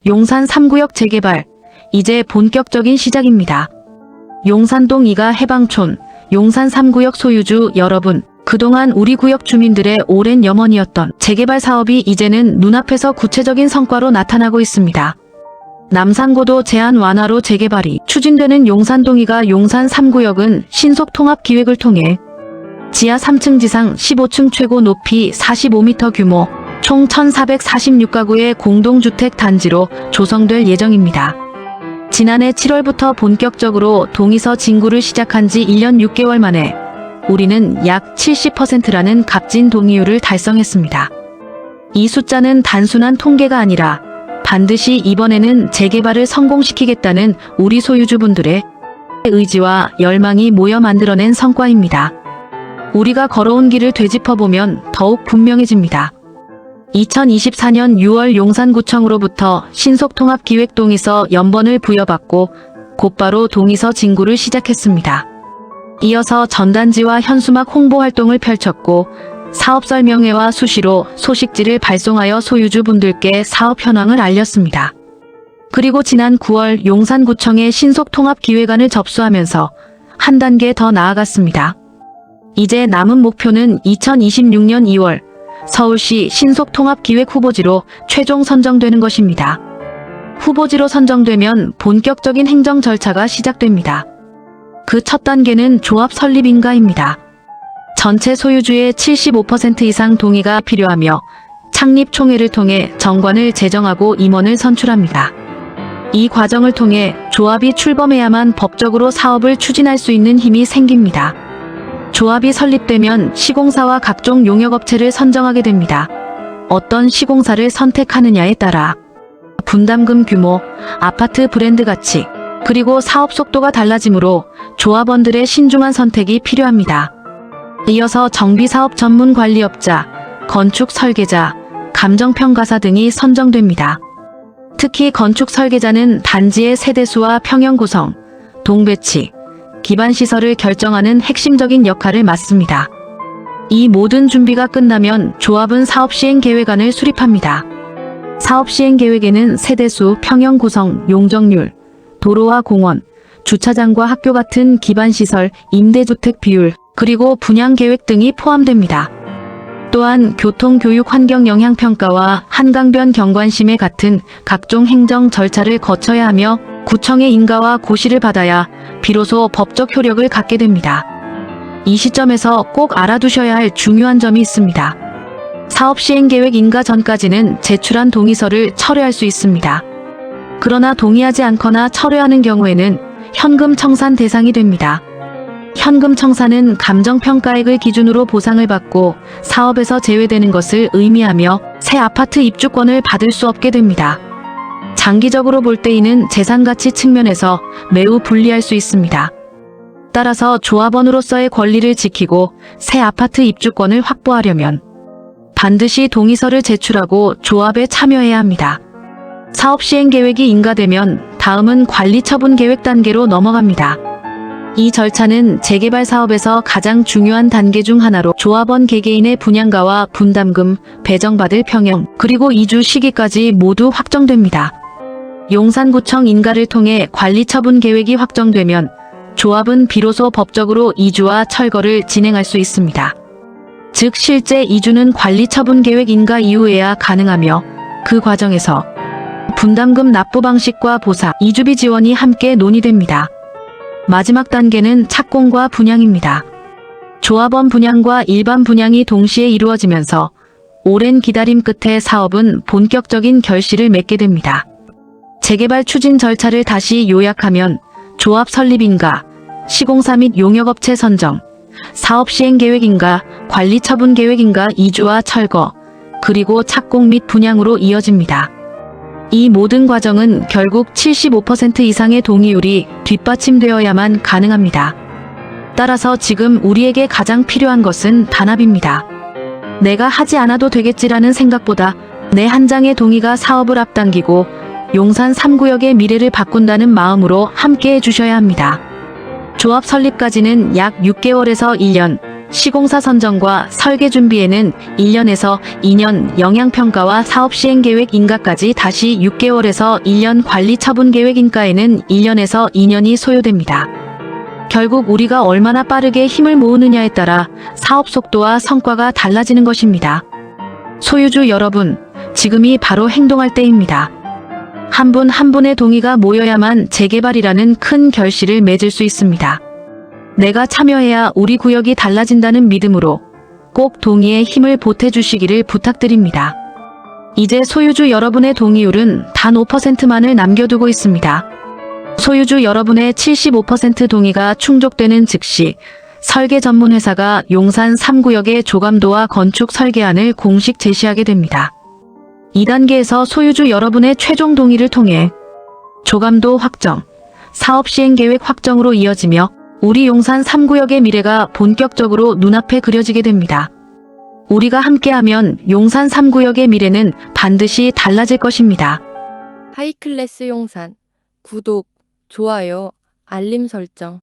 용산 3구역 재개발, 이제 본격적인 시작입니다. 용산동 2가 해방촌, 용산 3구역 소유주 여러분, 그동안 우리 구역 주민들의 오랜 염원이었던 재개발 사업이 이제는 눈앞에서 구체적인 성과로 나타나고 있습니다. 남산고도 제한 완화로 재개발이 추진되는 용산동 2가 용산 3구역은 신속통합기획을 통해 지하 3층 지상 15층 최고 높이 45m 규모 총 1446가구의 공동주택 단지로 조성될 예정입니다. 지난해 7월부터 본격적으로 동의서 진구를 시작한 지 1년 6개월 만에 우리는 약 70%라는 값진 동의율을 달성했습니다. 이 숫자는 단순한 통계가 아니라 반드시 이번에는 재개발을 성공시키겠다는 우리 소유주분들의 의지와 열망이 모여 만들어낸 성과입니다. 우리가 걸어온 길을 되짚어보면 더욱 분명해집니다. 2024년 6월 용산구청으로부터 신속통합기획동의서 연번을 부여받고 곧바로 동의서 진구를 시작했습니다. 이어서 전단지와 현수막 홍보 활동을 펼쳤고 사업설명회와 수시로 소식지를 발송하여 소유주분들께 사업 현황을 알렸습니다. 그리고 지난 9월 용산구청의 신속통합기획안을 접수하면서 한 단계 더 나아갔습니다. 이제 남은 목표는 2026년 2월 서울시 신속통합기획 후보지로 최종 선정되는 것입니다. 후보지로 선정되면 본격적인 행정 절차가 시작됩니다. 그 첫 단계는 조합 설립 인가입니다. 전체 소유주의 75% 이상 동의가 필요하며 창립총회를 통해 정관을 제정하고 임원을 선출합니다. 이 과정을 통해 조합이 출범해야만 법적으로 사업을 추진할 수 있는 힘이 생깁니다. 조합이 설립되면 시공사와 각종 용역업체를 선정하게 됩니다. 어떤 시공사를 선택하느냐에 따라 분담금 규모, 아파트 브랜드 가치, 그리고 사업 속도가 달라지므로 조합원들의 신중한 선택이 필요합니다. 이어서 정비사업 전문 관리업자, 건축 설계자, 감정평가사 등이 선정됩니다. 특히 건축 설계자는 단지의 세대수와 평형 구성, 동배치, 기반시설을 결정하는 핵심적인 역할을 맡습니다. 이 모든 준비가 끝나면 조합은 사업시행계획안을 수립합니다. 사업시행계획에는 세대수, 평형 구성, 용적률, 도로와 공원, 주차장과 학교 같은 기반시설, 임대주택 비율, 그리고 분양계획 등이 포함됩니다. 또한 교통, 교육, 환경 영향평가와 한강변 경관심해 같은 각종 행정 절차를 거쳐야 하며 구청의 인가와 고시를 받아야 비로소 법적 효력을 갖게 됩니다. 이 시점에서 꼭 알아두셔야 할 중요한 점이 있습니다. 사업시행계획 인가 전까지는 제출한 동의서를 철회할 수 있습니다. 그러나 동의하지 않거나 철회하는 경우에는 현금 청산 대상이 됩니다. 현금 청산은 감정평가액을 기준으로 보상을 받고 사업에서 제외되는 것을 의미하며 새 아파트 입주권을 받을 수 없게 됩니다. 장기적으로 볼 때 이는 재산가치 측면에서 매우 불리할 수 있습니다. 따라서 조합원으로서의 권리를 지키고 새 아파트 입주권을 확보하려면 반드시 동의서를 제출하고 조합에 참여해야 합니다. 사업시행계획이 인가되면 다음은 관리처분계획 단계로 넘어갑니다. 이 절차는 재개발 사업에서 가장 중요한 단계 중 하나로 조합원 개개인의 분양가와 분담금, 배정받을 평형, 그리고 이주 시기까지 모두 확정됩니다. 용산구청 인가를 통해 관리처분 계획이 확정되면 조합은 비로소 법적으로 이주와 철거를 진행할 수 있습니다. 즉 실제 이주는 관리처분 계획 인가 이후에야 가능하며 그 과정에서 분담금 납부 방식과 보상, 이주비 지원이 함께 논의됩니다. 마지막 단계는 착공과 분양입니다. 조합원 분양과 일반 분양이 동시에 이루어지면서 오랜 기다림 끝에 사업은 본격적인 결실을 맺게 됩니다. 재개발 추진 절차를 다시 요약하면 조합 설립인가, 시공사 및 용역업체 선정, 사업시행계획인가, 관리처분계획인가, 이주와 철거, 그리고 착공 및 분양으로 이어집니다. 이 모든 과정은 결국 75% 이상의 동의율이 뒷받침되어야만 가능합니다. 따라서 지금 우리에게 가장 필요한 것은 단합입니다. 내가 하지 않아도 되겠지라는 생각보다 내 한 장의 동의가 사업을 앞당기고 용산 3구역의 미래를 바꾼다는 마음으로 함께 해주셔야 합니다. 조합 설립까지는 약 6개월에서 1년, 시공사 선정과 설계 준비에는 1년에서 2년, 영향평가와 사업시행계획 인가까지 다시 6개월에서 1년, 관리 처분 계획 인가에는 1년에서 2년이 소요됩니다. 결국 우리가 얼마나 빠르게 힘을 모으느냐에 따라 사업 속도와 성과가 달라지는 것입니다. 소유주 여러분, 지금이 바로 행동할 때입니다. 한 분 한 분의 동의가 모여야만 재개발이라는 큰 결실을 맺을 수 있습니다. 내가 참여해야 우리 구역이 달라진다는 믿음으로 꼭 동의의 힘을 보태주시기를 부탁드립니다. 이제 소유주 여러분의 동의율은 단 5%만을 남겨두고 있습니다. 소유주 여러분의 75% 동의가 충족되는 즉시 설계 전문 회사가 용산 3구역의 조감도와 건축 설계안을 공식 제시하게 됩니다. 2단계에서 소유주 여러분의 최종 동의를 통해 조감도 확정, 사업 시행 계획 확정으로 이어지며 우리 용산 3구역의 미래가 본격적으로 눈앞에 그려지게 됩니다. 우리가 함께하면 용산 3구역의 미래는 반드시 달라질 것입니다. 하이클래스 용산 구독, 좋아요, 알림 설정